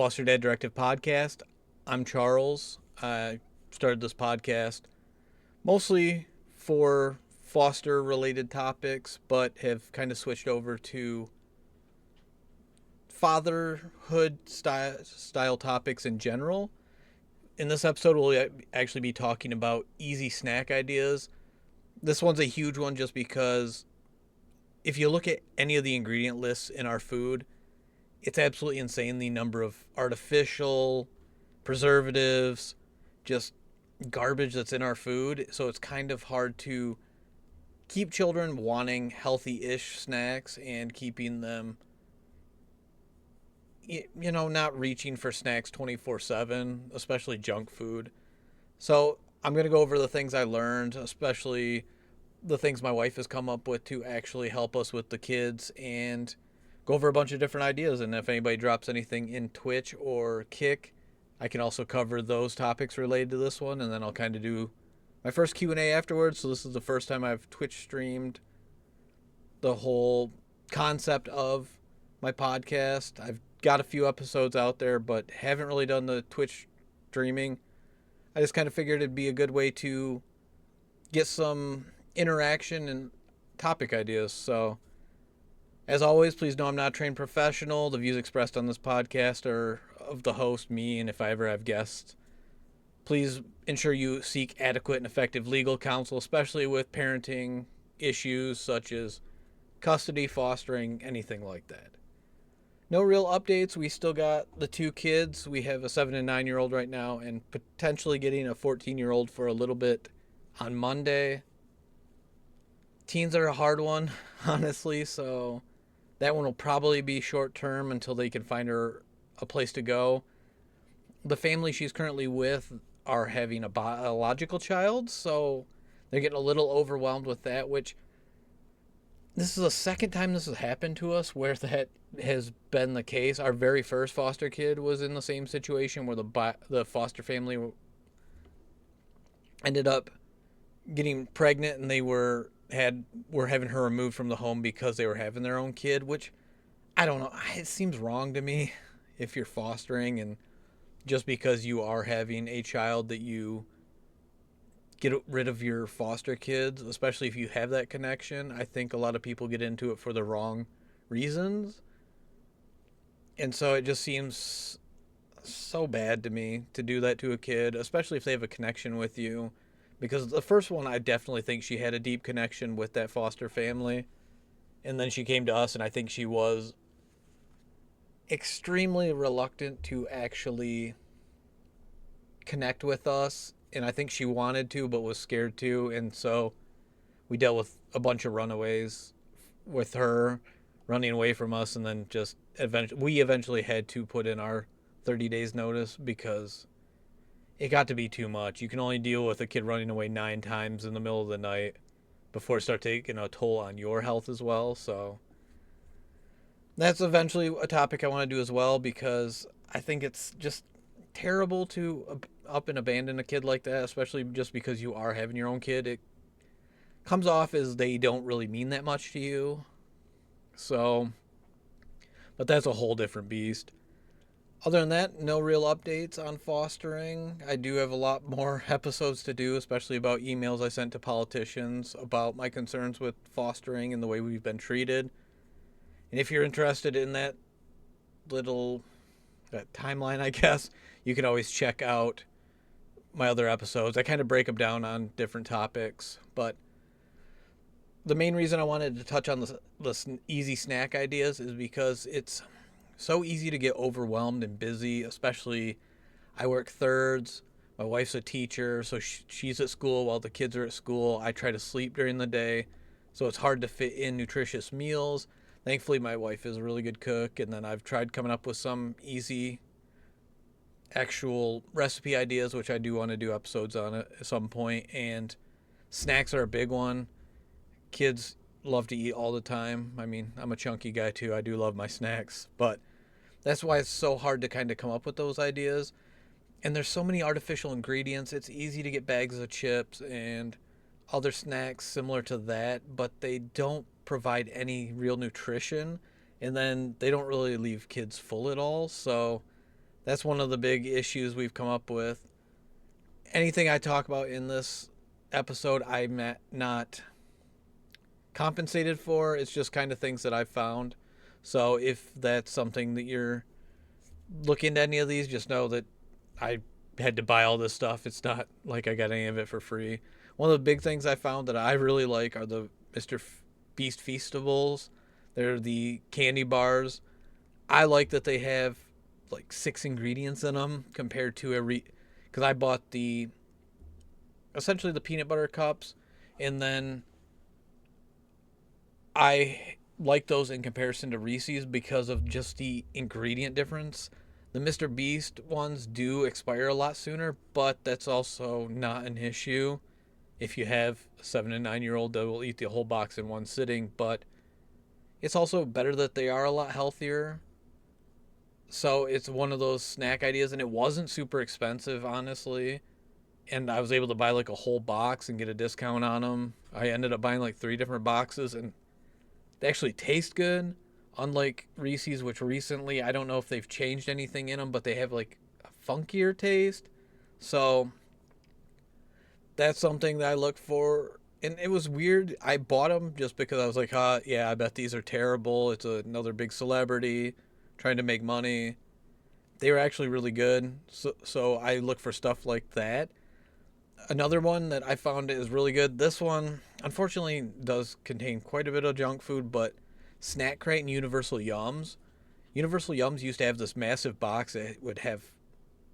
Fosterdaddirective podcast. I'm Charles. I started this podcast mostly for foster related topics, but have kind of switched over to fatherhood style topics in general. In this episode, we'll actually be talking about easy snack ideas. This one's a huge one just because if you look at any of the ingredient lists in our food, it's absolutely insane the number of artificial preservatives, just garbage that's in our food. So it's kind of hard to keep children wanting healthy-ish snacks and keeping them, not reaching for snacks 24/7, especially junk food. So I'm going to go over the things I learned, especially the things my wife has come up with to actually help us with the kids, and go over a bunch of different ideas. And if anybody drops anything in Twitch or Kick, I can also cover those topics related to this one, and then I'll kind of do my first Q&A afterwards. So this is the first time I've Twitch streamed the whole concept of my podcast. I've got a few episodes out there, but haven't really done the Twitch streaming. I just kind of figured it'd be a good way to get some interaction and topic ideas. So, as always, please know I'm not a trained professional. The views expressed on this podcast are of the host, me, and if I ever have guests. Please ensure you seek adequate and effective legal counsel, especially with parenting issues such as custody, fostering, anything like that. No real updates. We still got the two kids. We have a 7 and 9-year-old right now, and potentially getting a 14-year-old for a little bit on Monday. Teens are a hard one, honestly, so that one will probably be short term until they can find her a place to go. The family she's currently with are having a biological child, so they're getting a little overwhelmed with that, which this is the second time this has happened to us where that has been the case. Our very first foster kid was in the same situation where the foster family ended up getting pregnant, and they were having her removed from the home because they were having their own kid, which I don't know. It seems wrong to me if you're fostering and just because you are having a child that you get rid of your foster kids, especially if you have that connection. I think a lot of people get into it for the wrong reasons. And so it just seems so bad to me to do that to a kid, especially if they have a connection with you. Because the first one, I definitely think she had a deep connection with that foster family. And then she came to us, and I think she was extremely reluctant to actually connect with us. And I think she wanted to, but was scared to. And so we dealt with a bunch of runaways with her running away from us. And then just we eventually had to put in our 30 days notice because it got to be too much. You can only deal with a kid running away 9 times in the middle of the night before it starts taking a toll on your health as well. So that's eventually a topic I want to do as well, because I think it's just terrible to up and abandon a kid like that, especially just because you are having your own kid. It comes off as they don't really mean that much to you. So, but that's a whole different beast. Other than that, no real updates on fostering. I do have a lot more episodes to do, especially about emails I sent to politicians about my concerns with fostering and the way we've been treated. And if you're interested in that timeline, I guess, you can always check out my other episodes. I kind of break them down on different topics, but the main reason I wanted to touch on this easy snack ideas is because it's so easy to get overwhelmed and busy, especially I work thirds. My wife's a teacher, so she's at school while the kids are at school. I try to sleep during the day, so it's hard to fit in nutritious meals. Thankfully, my wife is a really good cook, and then I've tried coming up with some easy actual recipe ideas, which I do want to do episodes on at some point. And snacks are a big one. Kids love to eat all the time. I mean, I'm a chunky guy too. I do love my snacks, but that's why it's so hard to kind of come up with those ideas. And there's so many artificial ingredients. It's easy to get bags of chips and other snacks similar to that, but they don't provide any real nutrition, and then they don't really leave kids full at all. So That's one of the big issues we've come up with. Anything I talk about in this episode, I'm not compensated for. It's just kind of things that I've found. So if that's something that you're looking into any of these, just know that I had to buy all this stuff. It's not like I got any of it for free. One of the big things I found that I really like are the Mr. Beast Feastables. They're the candy bars. I like that they have like 6 ingredients in them compared to because I bought the essentially the peanut butter cups, and then I like those in comparison to Reese's because of just the ingredient difference. The Mr. Beast ones do expire a lot sooner, but that's also not an issue if you have a 7 and 9 year old that will eat the whole box in one sitting. But it's also better that they are a lot healthier. So it's one of those snack ideas, and it wasn't super expensive, honestly. And I was able to buy like a whole box and get a discount on them. I ended up buying like 3 different boxes, and they actually taste good. Unlike Reese's, which recently, I don't know if they've changed anything in them, but they have like a funkier taste. So that's something that I look for. And it was weird. I bought them just because I was like, yeah, I bet these are terrible. It's another big celebrity trying to make money. They were actually really good. So I look for stuff like that. Another one that I found is really good. This one, unfortunately, does contain quite a bit of junk food, but Snack Crate and Universal Yums. Universal Yums used to have this massive box that would have,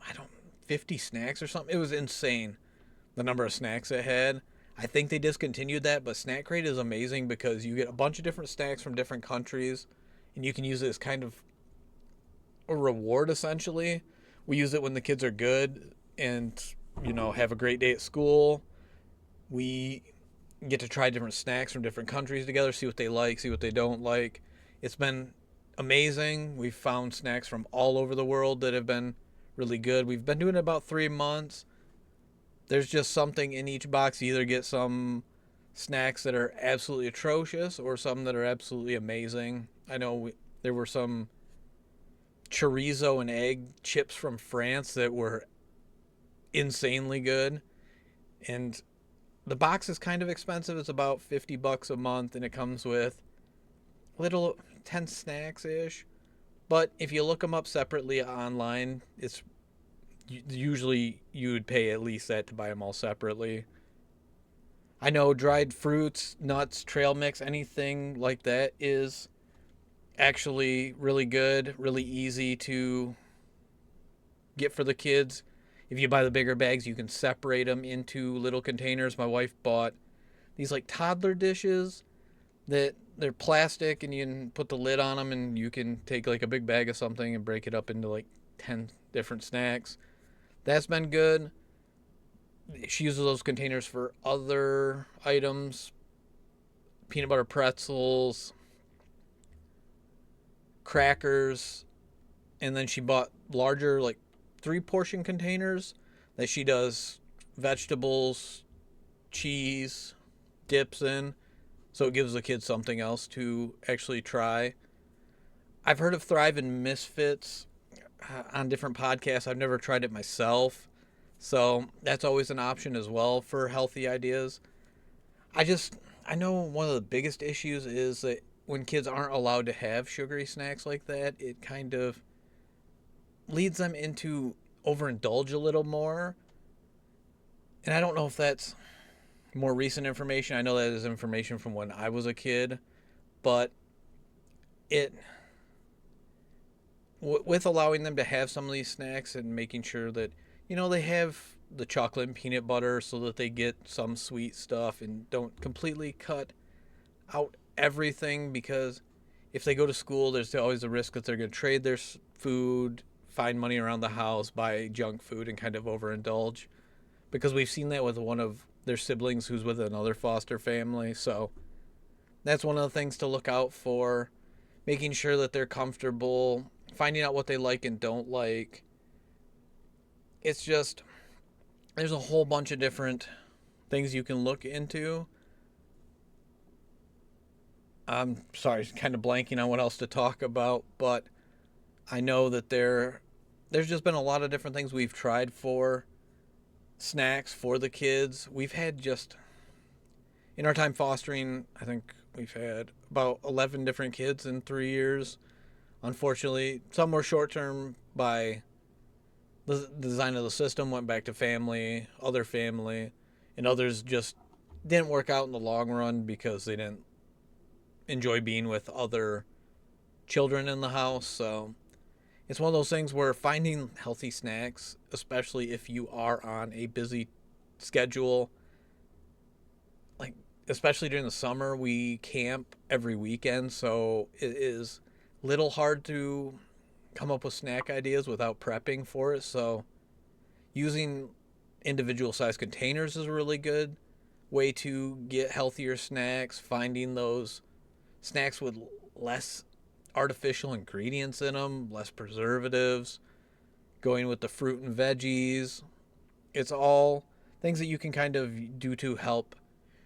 I don't, 50 snacks or something. It was insane, the number of snacks it had. I think they discontinued that, but Snack Crate is amazing because you get a bunch of different snacks from different countries, and you can use it as kind of a reward, essentially. We use it when the kids are good and, have a great day at school. We get to try different snacks from different countries together, see what they like, see what they don't like. It's been amazing. We've found snacks from all over the world that have been really good. We've been doing it about 3 months. There's just something in each box. You either get some snacks that are absolutely atrocious or some that are absolutely amazing. I know there were some chorizo and egg chips from France that were insanely good. And the box is kind of expensive. It's about $50 a month, and it comes with little 10 snacks ish. But if you look them up separately online, it's usually you would pay at least that to buy them all separately. I know dried fruits, nuts, trail mix, anything like that is actually really good, really easy to get for the kids. If you buy the bigger bags, you can separate them into little containers. My wife bought these like toddler dishes that they're plastic, and you can put the lid on them, and you can take like a big bag of something and break it up into like 10 different snacks. That's been good. She uses those containers for other items, peanut butter pretzels, crackers, and then she bought larger, like 3 portion containers that she does vegetables, cheese, dips in. So it gives the kids something else to actually try. I've heard of Thrive and Misfits on different podcasts. I've never tried it myself. So that's always an option as well for healthy ideas. I know one of the biggest issues is that when kids aren't allowed to have sugary snacks like that, it kind of leads them into overindulge a little more. And I don't know if that's more recent information. I know that is information from when I was a kid, but it with allowing them to have some of these snacks and making sure that they have the chocolate and peanut butter so that they get some sweet stuff and don't completely cut out everything, because if they go to school, there's always a risk that they're going to trade their food, find money around the house, buy junk food, and kind of overindulge. Because we've seen that with one of their siblings who's with another foster family. So that's one of the things to look out for. Making sure that they're comfortable, finding out what they like and don't like. It's just, there's a whole bunch of different things you can look into. I'm sorry, kind of blanking on what else to talk about, but I know that there there's just been a lot of different things we've tried for snacks for the kids. We've had just, in our time fostering, I think we've had about 11 different kids in 3 years. Unfortunately, some were short term by the design of the system, went back to family, other family, and others just didn't work out in the long run because they didn't enjoy being with other children in the house. So it's one of those things where finding healthy snacks, especially if you are on a busy schedule, like especially during the summer, we camp every weekend, so it is little hard to come up with snack ideas without prepping for it. So using individual size containers is a really good way to get healthier snacks, finding those snacks with less artificial ingredients in them, less preservatives, going with the fruit and veggies. It's all things that you can kind of do to help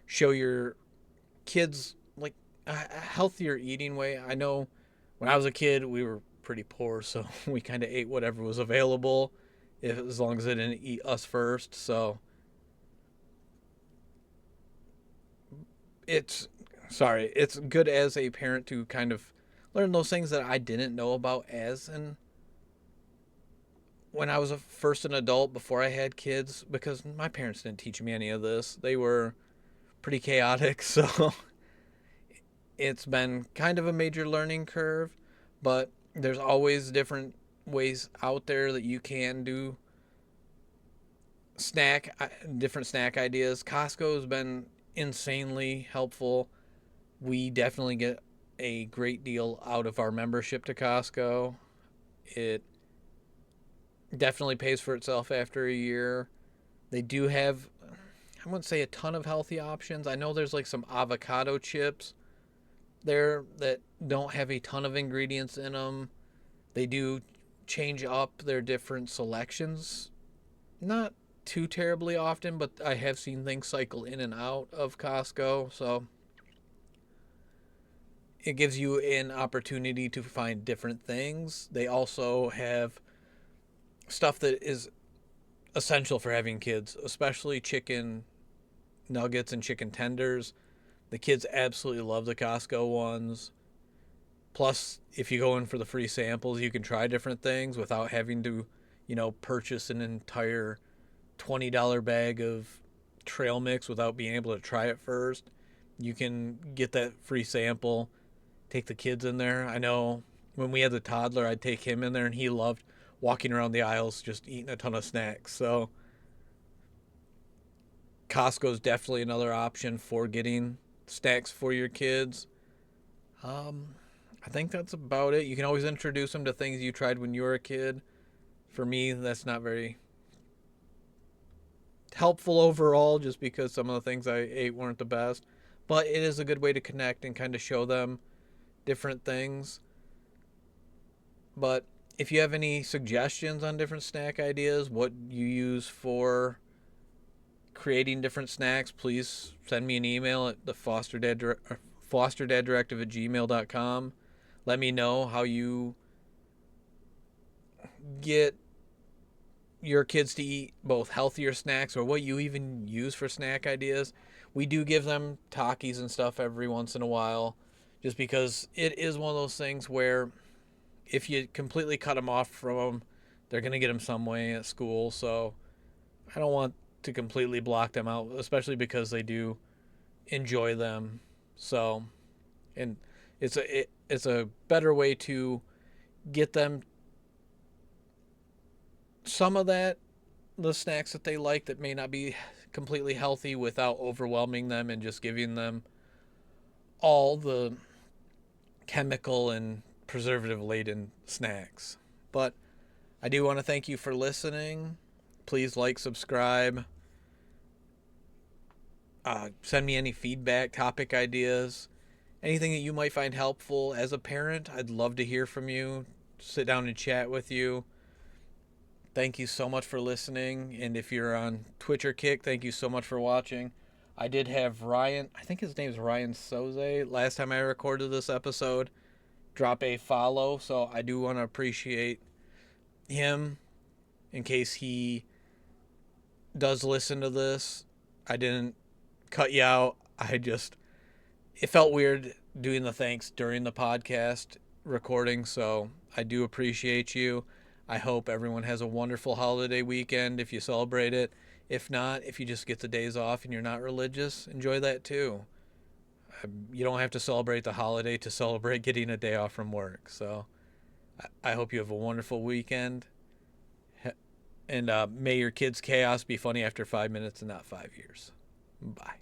show your kids like a healthier eating way. I know when I was a kid, we were pretty poor, so we kind of ate whatever was available, as long as it didn't eat us first. So it's it's good as a parent to kind of learn those things that I didn't know about as and when I was first an adult before I had kids, because my parents didn't teach me any of this. They were pretty chaotic, so it's been kind of a major learning curve, but there's always different ways out there that you can do different snack ideas. Costco has been insanely helpful. We definitely get a great deal out of our membership to Costco. It definitely pays for itself after a year. They do have, I wouldn't say a ton of healthy options. I know there's like some avocado chips there that don't have a ton of ingredients in them. They do change up their different selections. Not too terribly often, but I have seen things cycle in and out of Costco. So it gives you an opportunity to find different things. They also have stuff that is essential for having kids, especially chicken nuggets and chicken tenders. The kids absolutely love the Costco ones. Plus, if you go in for the free samples, you can try different things without having to, purchase an entire $20 bag of trail mix without being able to try it first. You can get that free sample, take the kids in there. I know when we had the toddler, I'd take him in there and he loved walking around the aisles just eating a ton of snacks. So Costco's definitely another option for getting snacks for your kids. I think that's about it. You can always introduce them to things you tried when you were a kid. For me, that's not very helpful overall, just because some of the things I ate weren't the best. But it is a good way to connect and kind of show them different things. But if you have any suggestions on different snack ideas, what you use for creating different snacks, please send me an email at the Fosterdaddirective at gmail.com. Let me know how you get your kids to eat both healthier snacks or what you even use for snack ideas. We do give them Takis and stuff every once in a while, just because it is one of those things where if you completely cut them off from them, they're going to get them some way at school. So I don't want to completely block them out, especially because they do enjoy them. So, and it's a better way to get them some of the snacks that they like that may not be completely healthy without overwhelming them and just giving them all the chemical and preservative laden snacks. But I do want to thank you for listening. Please like, subscribe. Send me any feedback, topic ideas, anything that you might find helpful as a parent. I'd love to hear from you, sit down and chat with you. Thank you so much for listening. And if you're on Twitch or Kick, thank you so much for watching. I did have Ryan, I think his name is Ryan Soze, last time I recorded this episode, drop a follow. So I do want to appreciate him, in case he does listen to this. I didn't cut you out. It felt weird doing the thanks during the podcast recording, so I do appreciate you. I hope everyone has a wonderful holiday weekend if you celebrate it. If not, if you just get the days off and you're not religious, enjoy that too. You don't have to celebrate the holiday to celebrate getting a day off from work. So I hope you have a wonderful weekend. And may your kids' chaos be funny after 5 minutes and not 5 years. Bye.